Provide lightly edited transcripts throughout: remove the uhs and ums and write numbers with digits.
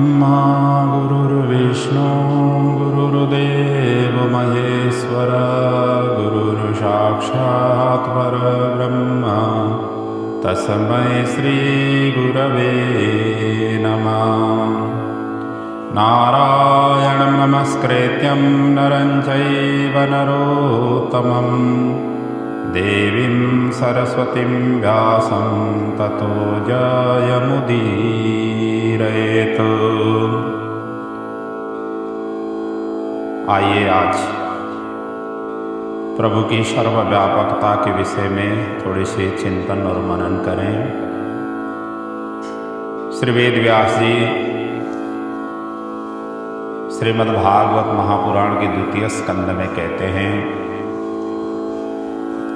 ब्रह्मा गुरुर्विष्णु गुरुर्देव महेश्वर गुरुर्साक्षात् परब्रह्म तस्मै श्री गुरवे नमः। नारायणं नमस्कृत्यं नरं चैव नरोत्तमं देवीं सरस्वतीं व्यासं ततो जयमुदीरयेत्। आइए आज प्रभु की सर्वव्यापकता के विषय में थोड़ी सी चिंतन और मनन करें। श्री वेद व्यास जी श्रीमद्भागवत महापुराण के द्वितीय स्कंद में कहते हैं,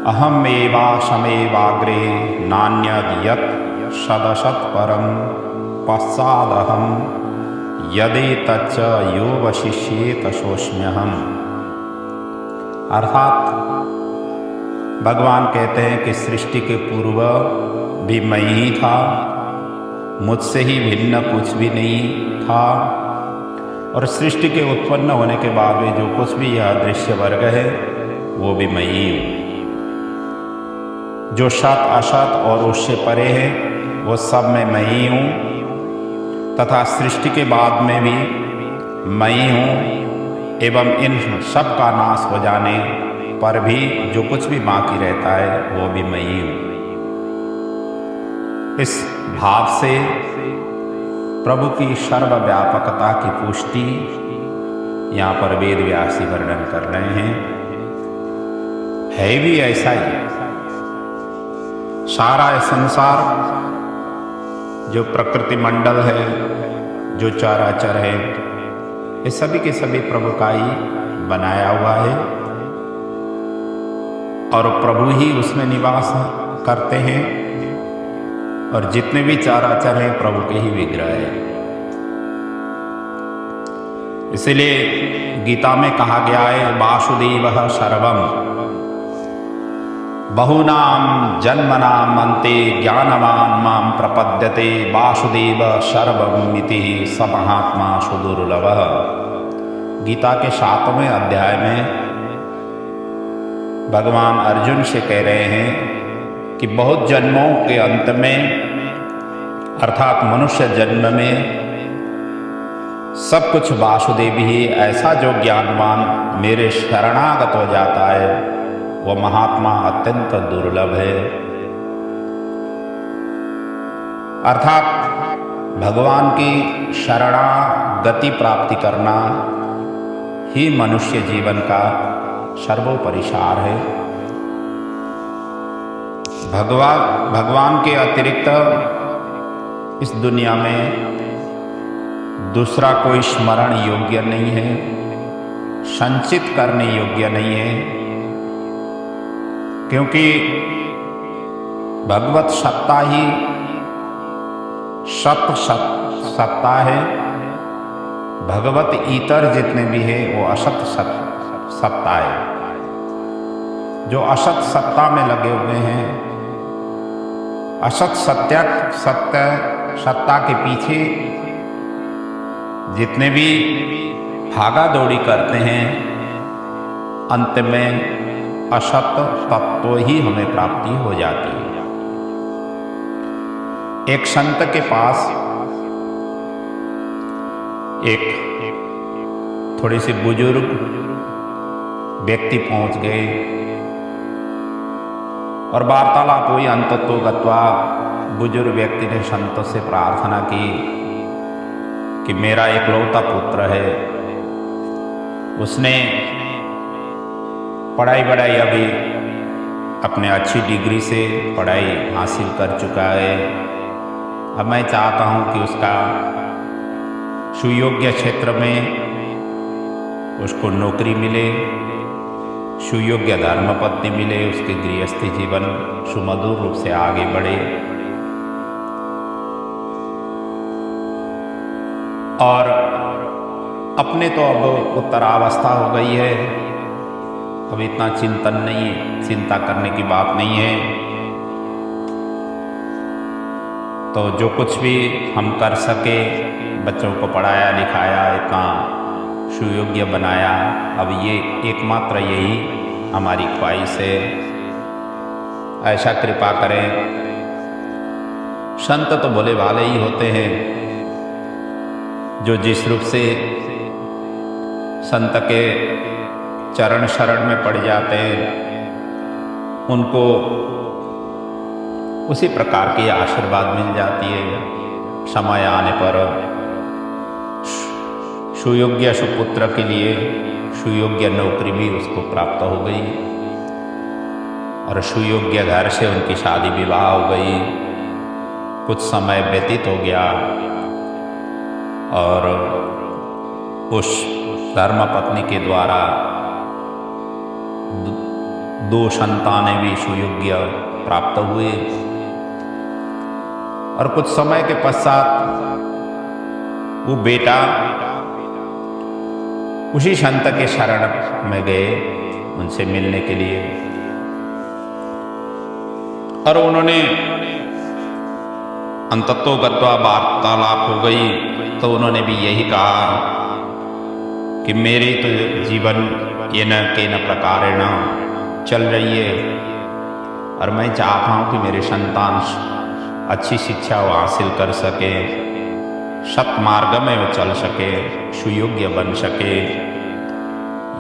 अहमेवाशमेवाग्रे नान्यद् यत् सदशत् परं पश्चादहं यदेतच्च यो वशिष्येत सोऽस्म्यहम्। अर्थात भगवान कहते हैं कि सृष्टि के पूर्व भी मैं ही था, मुझसे ही भिन्न कुछ भी नहीं था, और सृष्टि के उत्पन्न होने के बाद भी जो कुछ भी यह दृश्य वर्ग है वो भी मैं ही हूँ। जो सत असत और उससे परे है वो सब में मैं ही हूँ, तथा सृष्टि के बाद में भी मैं ही हूँ, एवं इन सब का नाश हो जाने पर भी जो कुछ भी बाकी रहता है वो भी मैं ही हूँ। इस भाव से प्रभु की सर्वव्यापकता की पुष्टि यहाँ पर वेद व्यासी वर्णन कर रहे हैं। है भी ऐसा ही, सारा संसार जो प्रकृति मंडल है, जो चराचर है, ये सभी के सभी प्रभु का ही बनाया हुआ है, और प्रभु ही उसमें निवास करते हैं, और जितने भी चराचर हैं प्रभु के ही विग्रह है। इसलिए गीता में कहा गया है, वासुदेवः सर्वम् बहुनाम जन्मनाम अन्ते ज्ञानवान मां प्रपद्यते वासुदेव सर्वमिति स महात्मा सुदुर्लभः। गीता के 7वें अध्याय में भगवान अर्जुन से कह रहे हैं कि बहुत जन्मों के अंत में, अर्थात मनुष्य जन्म में सब कुछ वासुदेव ही, ऐसा जो ज्ञानवान मेरे शरणागत हो जाता है वो महात्मा अत्यंत दुर्लभ है। अर्थात भगवान की शरणागति प्राप्ति करना ही मनुष्य जीवन का सर्वोपरि सार है। भगवान के अतिरिक्त इस दुनिया में दूसरा कोई स्मरण योग्य नहीं है, संचित करने योग्य नहीं है, क्योंकि भगवत सत्ता ही सत्ता है। भगवत इतर जितने भी है वो असत सत्ता है। जो असत सत्ता में लगे हुए हैं, असत सत्य सत्ता के पीछे जितने भी भागा दौड़ी करते हैं, अंत में असत तत्व ही हमें प्राप्ति हो जाती है। एक संत के पास एक थोड़ी सी बुजुर्ग व्यक्ति पहुंच गए, और वार्तालाप हुई। अंततो गत्वा बुजुर्ग व्यक्ति ने संत से प्रार्थना की कि मेरा एकलौता पुत्र है, उसने पढ़ाई अभी अपने अच्छी डिग्री से पढ़ाई हासिल कर चुका है। अब मैं चाहता हूँ कि उसका सुयोग्य क्षेत्र में उसको नौकरी मिले, सुयोग्य धर्मपत्नी मिले, उसके गृहस्थी जीवन सुमधुर रूप से आगे बढ़े। और अपने तो अब उत्तरावस्था हो गई है, अब इतना चिंतन नहीं है, चिंता करने की बात नहीं है। तो जो कुछ भी हम कर सके बच्चों को पढ़ाया लिखाया, इतना सुयोग्य बनाया। अब ये एकमात्र यही हमारी ख्वाहिश है, ऐसा कृपा करें। संत तो भोले भाले ही होते हैं, जो जिस रूप से संत के चरण शरण में पड़ जाते हैं, उनको उसी प्रकार की आशीर्वाद मिल जाती है। समय आने पर सुयोग्य सुपुत्र के लिए सुयोग्य नौकरी भी उसको प्राप्त हो गई और सुयोग्य घर से उनकी शादी विवाह हो गई। कुछ समय व्यतीत हो गया और उस धर्मपत्नी के द्वारा 2 संतानें भी सुयोग्य प्राप्त हुए और कुछ समय के पश्चात वो बेटा उसी संत के शरण में गए उनसे मिलने के लिए, और उन्होंने अंततो गत्वा वार्तालाप हो गई तो उन्होंने भी यही कहा कि मेरे तो जीवन ये न के न प्रकारेण चल रही है और मैं चाहता हूँ कि मेरे संतान अच्छी शिक्षा वो हासिल कर सके, सत्मार्ग में वो चल सके, सुयोग्य बन सके,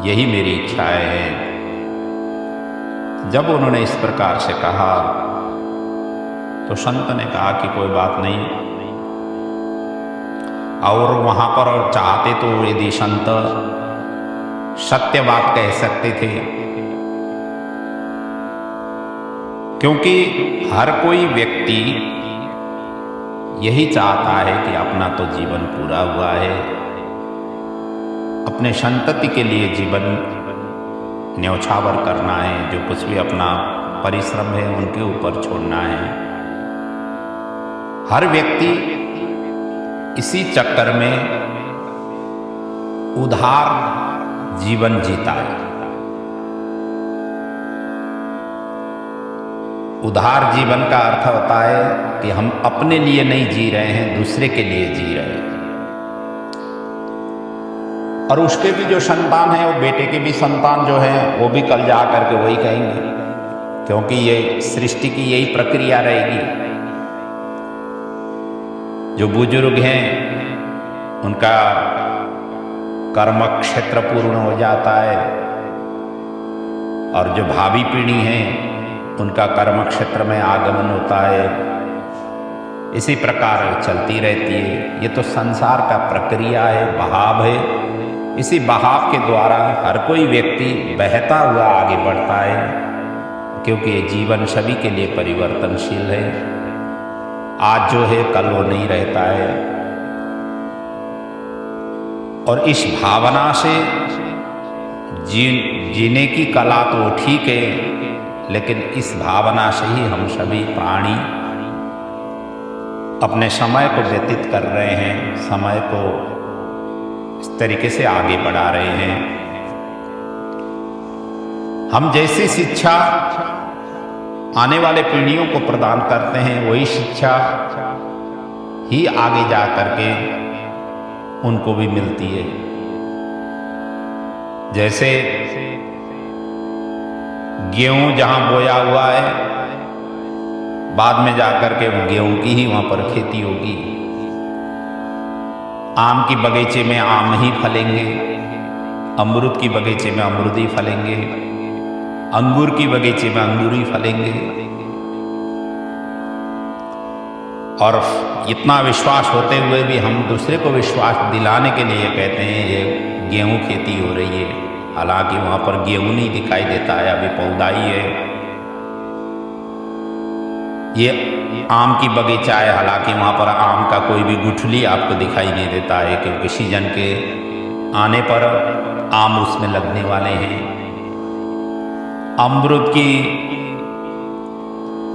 यही मेरी इच्छाएं हैं। जब उन्होंने इस प्रकार से कहा तो संत ने कहा कि कोई बात नहीं, और वहां पर चाहते तो यदि संत सत्य बात कह सकते थे, क्योंकि हर कोई व्यक्ति यही चाहता है कि अपना तो जीवन पूरा हुआ है, अपने संतति के लिए जीवन न्यौछावर करना है, जो कुछ भी अपना परिश्रम है उनके ऊपर छोड़ना है। हर व्यक्ति इसी चक्कर में उधार जीवन जीता है। उधार जीवन का अर्थ होता है कि हम अपने लिए नहीं जी रहे हैं, दूसरे के लिए जी रहे हैं। और उसके भी जो संतान है, वो बेटे के भी संतान जो है, वो भी कल जा करके वही कहेंगे, क्योंकि ये सृष्टि की यही प्रक्रिया रहेगी। जो बुजुर्ग हैं उनका कर्म क्षेत्र पूर्ण हो जाता है और जो भावी पीढ़ी है उनका कर्म क्षेत्र में आगमन होता है। इसी प्रकार चलती रहती है। ये तो संसार का प्रक्रिया है, बहाव है। इसी बहाव के द्वारा हर कोई व्यक्ति बहता हुआ आगे बढ़ता है, क्योंकि ये जीवन सभी के लिए परिवर्तनशील है। आज जो है कल वो नहीं रहता है। और इस भावना से जीने की कला तो ठीक है, लेकिन इस भावना से ही हम सभी प्राणी अपने समय को व्यतीत कर रहे हैं, समय को इस तरीके से आगे बढ़ा रहे हैं। हम जैसी शिक्षा आने वाले पीढ़ियों को प्रदान करते हैं, वही शिक्षा ही आगे जा करके उनको भी मिलती है। जैसे गेहूं जहां बोया हुआ है, बाद में जाकर के गेहूं की ही वहां पर खेती होगी। आम की बगीचे में आम ही फलेंगे, अमरूद की बगीचे में अमरूद ही फलेंगे, अंगूर की बगीचे में अंगूर ही फलेंगे। और इतना विश्वास होते हुए भी हम दूसरे को विश्वास दिलाने के लिए कहते हैं ये गेहूं खेती हो रही है, हालांकि वहां पर गेहूं नहीं दिखाई देता है, अभी पौधा ही है। ये आम की बगीचा है, हालांकि वहां पर आम का कोई भी गुठली आपको दिखाई नहीं देता है, क्योंकि सीजन के आने पर आम उसमें लगने वाले हैं। अमरूद की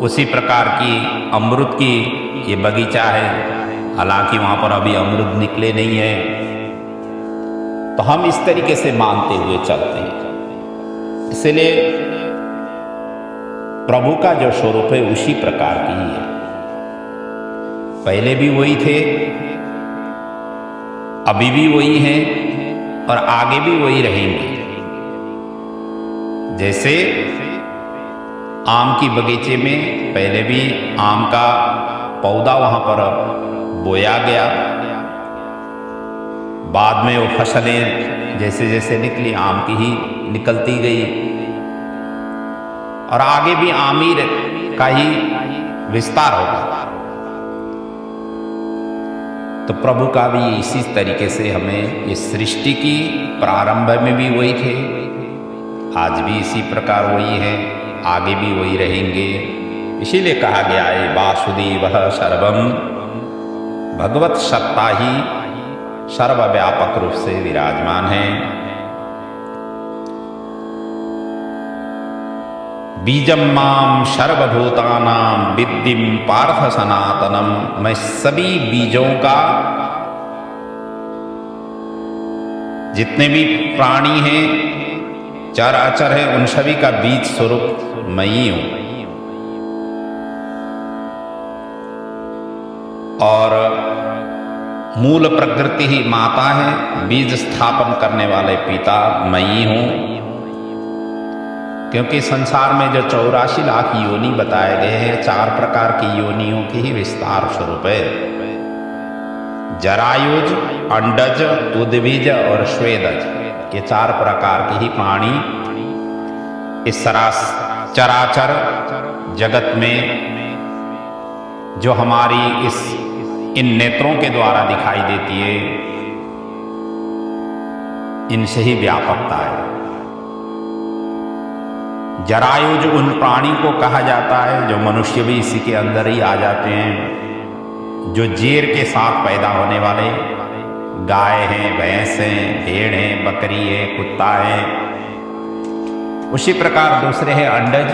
उसी प्रकार की अमरूद की ये बगीचा है, हालांकि वहां पर अभी अमरूद निकले नहीं है। तो हम इस तरीके से मानते हुए चलते हैं। इसलिए प्रभु का जो स्वरूप है उसी प्रकार की ही है। पहले भी वही थे अभी भी वही हैं और आगे भी वही रहेंगे। जैसे आम की बगीचे में पहले भी आम का पौधा वहां पर बोया गया, बाद में वो फसलें जैसे जैसे निकली आम की ही निकलती गई, और आगे भी आमिर का ही विस्तार होगा। तो प्रभु का भी इसी तरीके से हमें इस सृष्टि की प्रारंभ में भी वही थे, आज भी इसी प्रकार वही है, आगे भी वही रहेंगे। इसीलिए कहा गया है वासुदेवः सर्वम, भगवत सत्ता ही सर्वव्यापक रूप से विराजमान है। बीजम माम सर्वभूतानाम विद्धिम पार्थ सनातनम, मैं सभी बीजों का, जितने भी प्राणी हैं चराचर है, उन सभी का बीज स्वरूप मैं ही हूं। और मूल प्रकृति ही माता है, बीज स्थापन करने वाले पिता मैं ही हूं। क्योंकि संसार में जो 84 लाख योनि बताए गए हैं, 4 प्रकार की योनियों की ही विस्तार स्वरूप है। जरायुज, अंडज, उद्भिज और स्वेदज, ये 4 प्रकार के ही प्राणी इस चराचर जगत में जो हमारी इन नेत्रों के द्वारा दिखाई देती है, इनसे ही व्यापकता है। जरायुज उन प्राणी को कहा जाता है जो मनुष्य भी इसी के अंदर ही आ जाते हैं, जो जेर के साथ पैदा होने वाले, गाय हैं, भैंस हैं, भेड़ हैं, बकरी है, कुत्ता है। उसी प्रकार दूसरे हैं अंडज,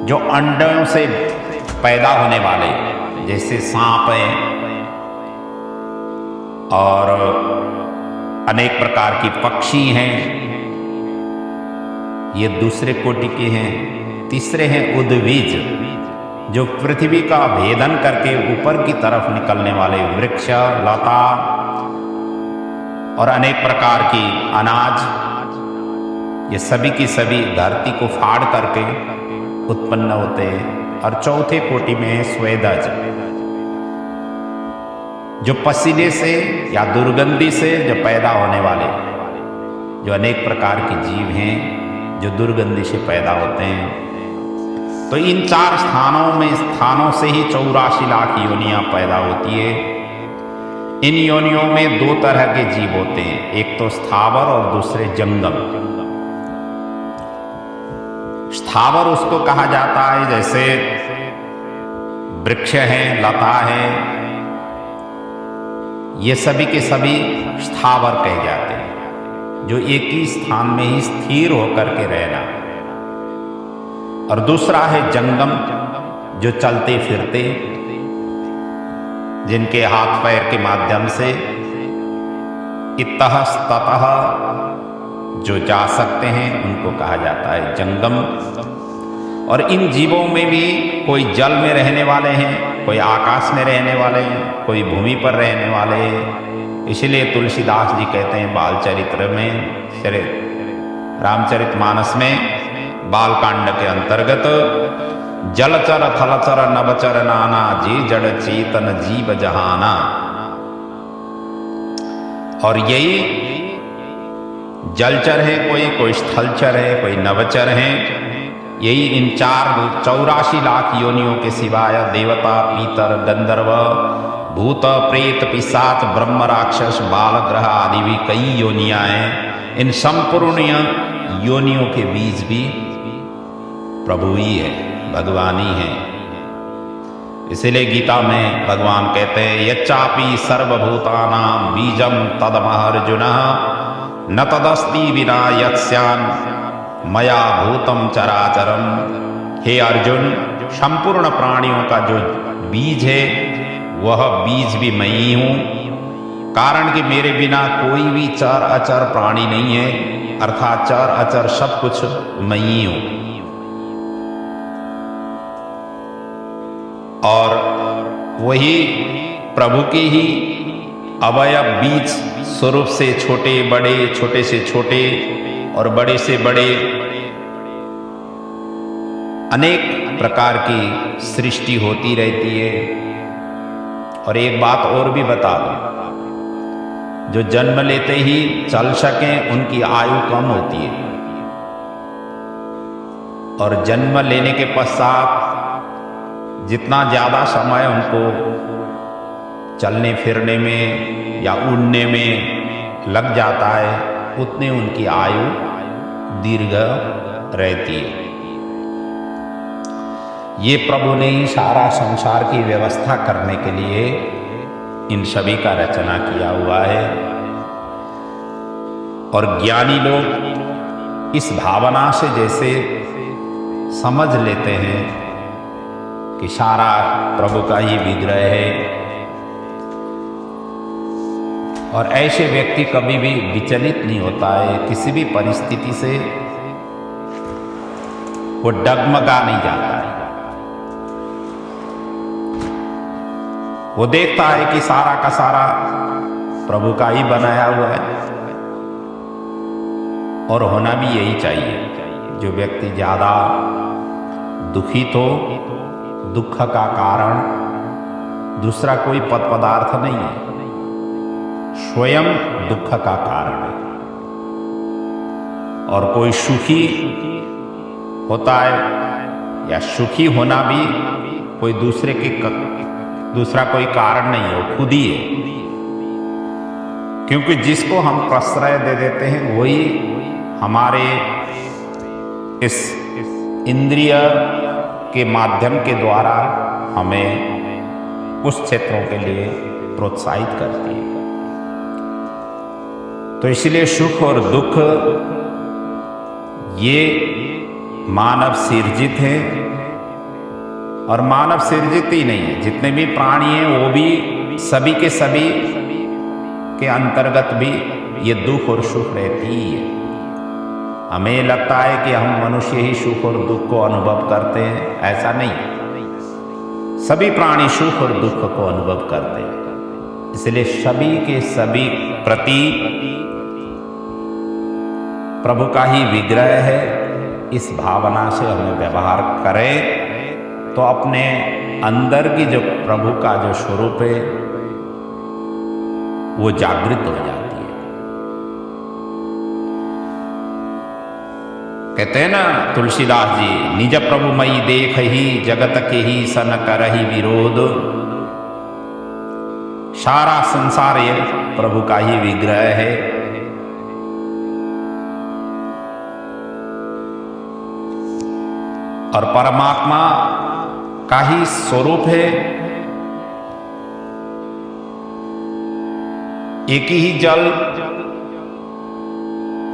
जो अंडों से पैदा होने वाले, जैसे सांप है और अनेक प्रकार की पक्षी हैं, ये दूसरे कोटि के हैं। तीसरे हैं उद्भिज, जो पृथ्वी का भेदन करके ऊपर की तरफ निकलने वाले वृक्ष, लता और अनेक प्रकार की अनाज, ये सभी की सभी धरती को फाड़ करके उत्पन्न होते हैं। और चौथे कोटि में है स्वेदज, जो पसीने से या दुर्गंधि से जो पैदा होने वाले, जो अनेक प्रकार के जीव हैं जो दुर्गंधि से पैदा होते हैं। तो इन 4 स्थानों से ही 84 लाख योनियां पैदा होती है। इन योनियों में 2 तरह के जीव होते हैं, एक तो स्थावर और दूसरे जंगम। स्थावर उसको कहा जाता है जैसे वृक्ष है, लता है, ये सभी के सभी स्थावर कहे जाते हैं, जो एक ही स्थान में ही स्थिर होकर के रहना। और दूसरा है जंगम, जो चलते फिरते, जिनके हाथ पैर के माध्यम से इतस्ततः जो जा सकते हैं, उनको कहा जाता है जंगम। और इन जीवों में भी कोई जल में रहने वाले हैं, कोई आकाश में रहने वाले हैं, कोई भूमि पर रहने वाले हैं। इसलिए तुलसीदास जी कहते हैं बालचरित्र में, रामचरितमानस में बालकांड के अंतर्गत, जलचर थलचर नभचर नाना, जी जड़ चेतन जीव जहाना। और यही जलचर है, कोई स्थलचर है, कोई नभचर है। यही इन 84 लाख योनियों के सिवाय देवता, पीतर, गंधर्व, भूत, प्रेत, पिशाच, ब्रह्म, राक्षस, बाल ग्रह आदि भी कई योनियां हैं। इन संपूर्ण योनियों के बीज भी प्रभु ही है, भगवान ही है। इसीलिए गीता में भगवान कहते हैं यच्चापि सर्वभूतानां बीजम तदमर्जुनः न तदस्ति विना यत्स्यान् मया भूतम चराचरम। हे अर्जुन, संपूर्ण प्राणियों का जो बीज है वह बीज भी मैं ही हूं, कारण कि मेरे बिना कोई भी चर अचर प्राणी नहीं है, अर्थात चर अचर सब कुछ मैं ही हूं। और वही प्रभु की ही अवयव बीज स्वरूप से छोटे बड़े, छोटे से छोटे और बड़े से बड़े अनेक प्रकार की सृष्टि होती रहती है। और एक बात और भी बता दूं, जो जन्म लेते ही चल सकें उनकी आयु कम होती है, और जन्म लेने के पश्चात जितना ज़्यादा समय उनको चलने फिरने में या उड़ने में लग जाता है, उतने उनकी आयु दीर्घ रहती है। ये प्रभु ने ही सारा संसार की व्यवस्था करने के लिए इन सभी का रचना किया हुआ है। और ज्ञानी लोग इस भावना से जैसे समझ लेते हैं कि सारा प्रभु का ही विग्रह है, और ऐसे व्यक्ति कभी भी विचलित नहीं होता है, किसी भी परिस्थिति से वो डगमगा नहीं जाता है। वो देखता है कि सारा का सारा प्रभु का ही बनाया हुआ है, और होना भी यही चाहिए। जो व्यक्ति ज़्यादा दुखित हो, दुख का कारण दूसरा कोई पद पदार्थ नहीं है, स्वयं दुख का कारण है। और कोई सुखी होता है या सुखी होना भी कोई दूसरा कोई कारण नहीं है, वो खुद ही है। क्योंकि जिसको हम प्रश्रय दे देते हैं वही हमारे इस इंद्रिय के माध्यम के द्वारा हमें उस क्षेत्रों के लिए प्रोत्साहित करती है। तो इसलिए सुख और दुख ये मानव सिर्जित है, और मानव सिर्जित ही नहीं है, जितने भी प्राणी हैं वो भी सभी के अंतर्गत भी ये दुख और सुख रहती ही है। हमें लगता है कि हम मनुष्य ही सुख और दुख को अनुभव करते हैं, ऐसा नहीं। सभी प्राणी सुख और दुख को अनुभव करते हैं। इसलिए सभी के सभी प्रति प्रभु का ही विग्रह है, इस भावना से हमें व्यवहार करें तो अपने अंदर की जो प्रभु का जो स्वरूप है वो जागृत हो जाती है। कहते हैं ना तुलसीदास जी, निज प्रभु मई देख ही जगत के ही सन करहि विरोध। सारा संसार ये प्रभु का ही विग्रह है। और परमात्मा का ही स्वरूप है। एक ही जल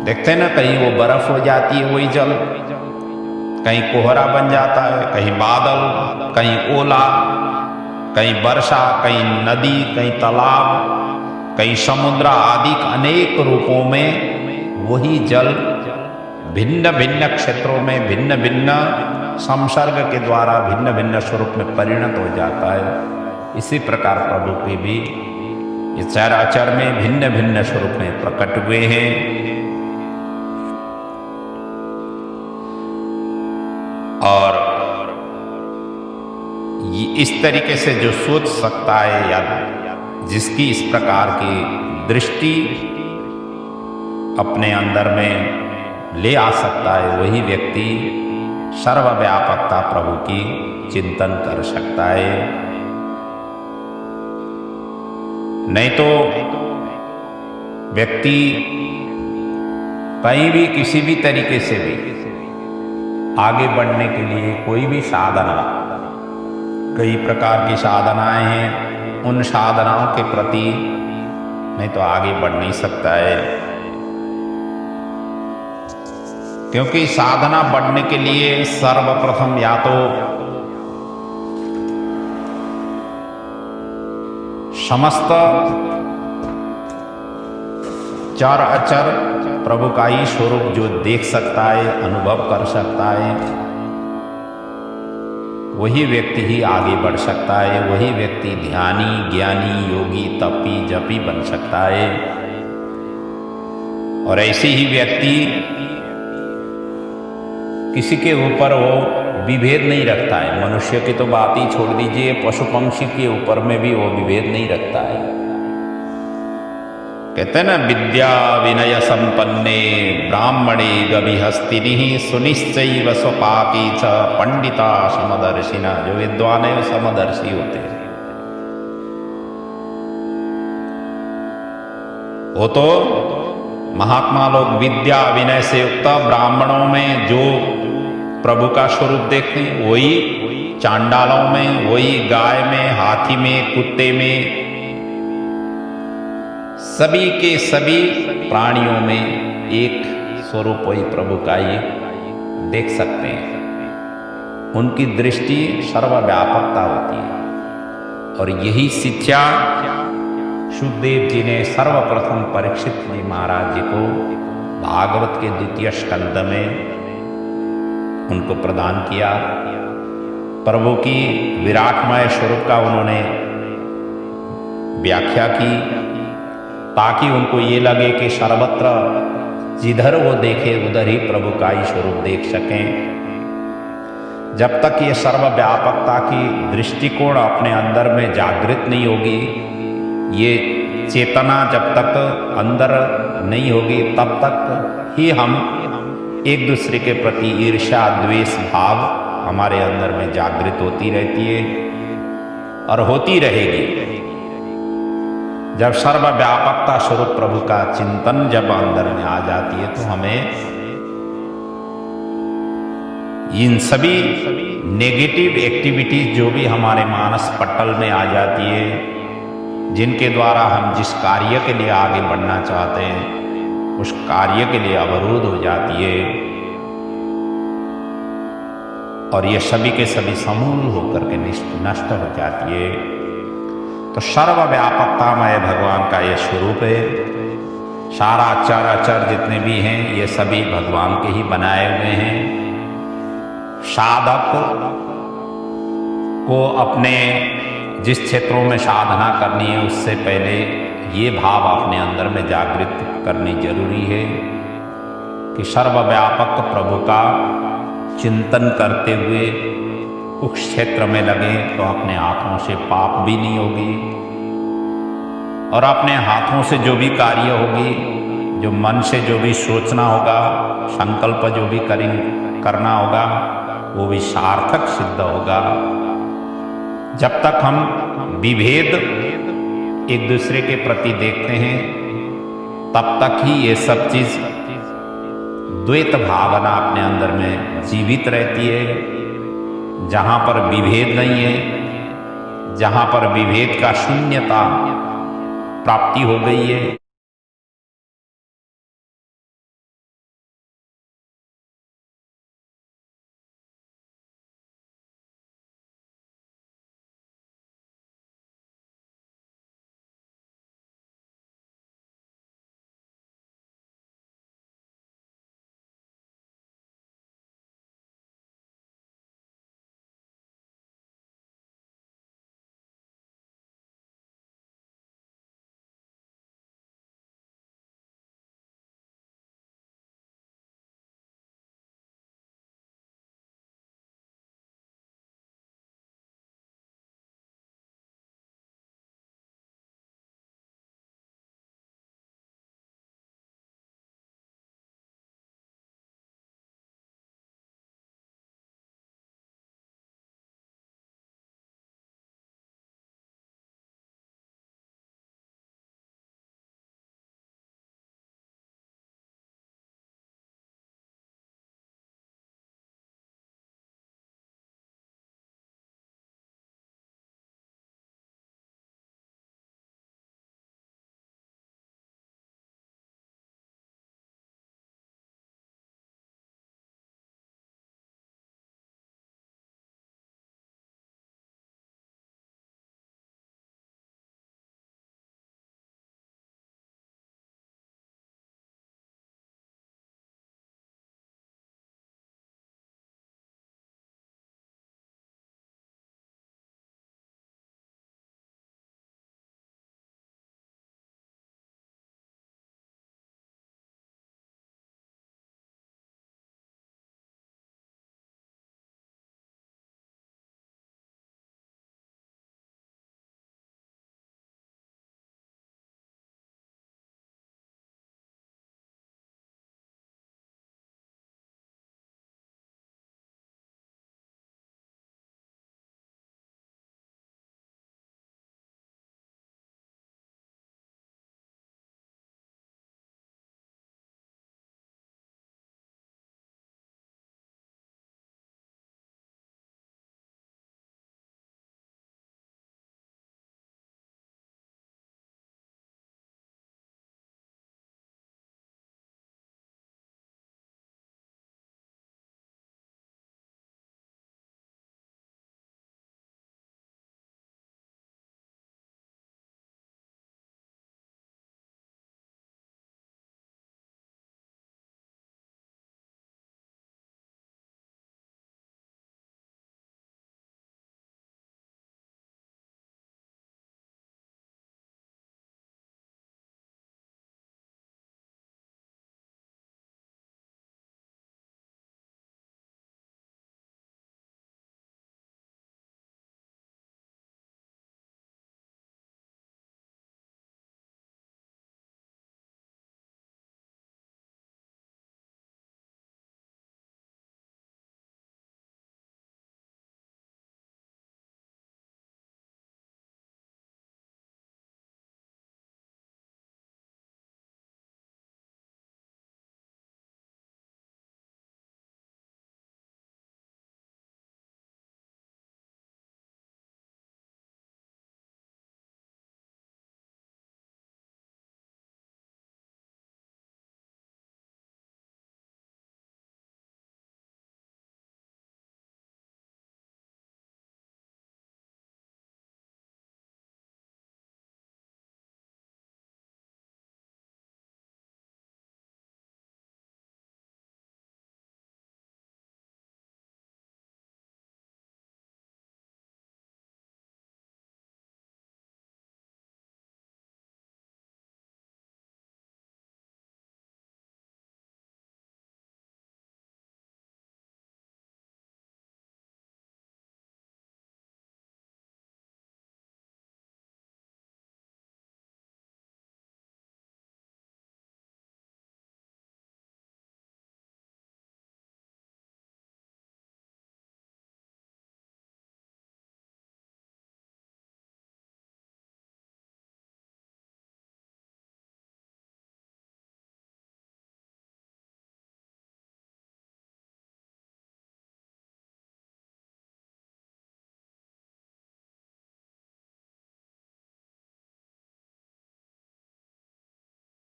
देखते हैं ना, कहीं वो बर्फ हो जाती है वही जल, कहीं कोहरा बन जाता है, कहीं बादल, कहीं ओला, कहीं वर्षा, कहीं नदी, कहीं तालाब, कहीं समुद्र आदि अनेक रूपों में वही जल भिन्न भिन्न क्षेत्रों में भिन्न भिन्न संसर्ग के द्वारा भिन्न भिन्न स्वरूप में परिणत हो जाता है। इसी प्रकार प्रभु के भी ये चराचर में भिन्न भिन्न स्वरूप में प्रकट हुए हैं। और इस तरीके से जो सोच सकता है या जिसकी इस प्रकार की दृष्टि अपने अंदर में ले आ सकता है, वही व्यक्ति सर्वव्यापकता प्रभु की चिंतन कर सकता है। नहीं तो व्यक्ति कहीं भी किसी भी तरीके से भी आगे बढ़ने के लिए कोई भी साधना, कई प्रकार की साधनाएं हैं, उन साधनाओं के प्रति नहीं तो आगे बढ़ नहीं सकता है। क्योंकि साधना बढ़ने के लिए सर्वप्रथम या तो समस्त चर अचर प्रभु का ही स्वरूप जो देख सकता है, अनुभव कर सकता है, वही व्यक्ति ही आगे बढ़ सकता है, वही व्यक्ति ध्यानी, ज्ञानी, योगी, तपी, जपी बन सकता है। और ऐसे ही व्यक्ति किसी के ऊपर वो विभेद नहीं रखता है। मनुष्य की तो बात ही छोड़ दीजिए, पशु पंक्षी के ऊपर में भी वो विभेद नहीं रखता है। कहते हैं ना, विद्या विनय संपन्ने ब्राह्मणे गविहस्तिनि सुनिश्चैव स्वपाकी च पंडिता समदर्शिना। जो विद्वान है वो समदर्शी होते हैं। वो तो महात्मा लोग विद्या विनय से युक्त ब्राह्मणों में जो प्रभु का स्वरूप देखते हैं, वही चांडालों में, वही गाय में, हाथी में, कुत्ते में, सभी के सभी प्राणियों में एक स्वरूप वही प्रभु का ही देख सकते हैं। उनकी दृष्टि सर्वव्यापकता होती है। और यही शिक्षा सुखदेव जी ने सर्वप्रथम परीक्षित जी महाराज जी को भागवत के द्वितीय स्कंद में उनको प्रदान किया। प्रभु की विराटमय स्वरूप का उन्होंने व्याख्या की, ताकि उनको ये लगे कि सर्वत्र जिधर वो देखे उधर ही प्रभु का ही स्वरूप देख सकें। जब तक ये सर्वव्यापकता की दृष्टिकोण अपने अंदर में जागृत नहीं होगी, ये चेतना जब तक अंदर नहीं होगी, तब तक ही हम एक दूसरे के प्रति ईर्ष्या द्वेष भाव हमारे अंदर में जागृत होती रहती है और होती रहेगी। जब सर्वव्यापकता स्वरूप प्रभु का चिंतन जब अंदर में आ जाती है, तो हमें इन सभी नेगेटिव एक्टिविटीज जो भी हमारे मानस पटल में आ जाती है, जिनके द्वारा हम जिस कार्य के लिए आगे बढ़ना चाहते हैं, उस कार्य के लिए अवरोध हो जाती है और ये सभी के सभी समूल होकर के नष्ट हो जाती है। तो सर्वव्यापकतामय भगवान का ये स्वरूप है। सारा चराचर जितने भी हैं, ये सभी भगवान के ही बनाए हुए हैं। साधक को अपने जिस क्षेत्रों में साधना करनी है, उससे पहले ये भाव अपने अंदर में जागृत करनी जरूरी है कि सर्वव्यापक प्रभु का चिंतन करते हुए उस क्षेत्र में लगे तो अपने हाथों से पाप भी नहीं होगी, और अपने हाथों से जो भी कार्य होगी, जो मन से जो भी सोचना होगा, संकल्प जो भी करना होगा, वो भी सार्थक सिद्ध होगा। जब तक हम विभेद एक दूसरे के प्रति देखते हैं, तब तक ही ये सब चीज द्वैत भावना अपने अंदर में जीवित रहती है। जहाँ पर विभेद नहीं है, जहाँ पर विभेद का शून्यता प्राप्ति हो गई है,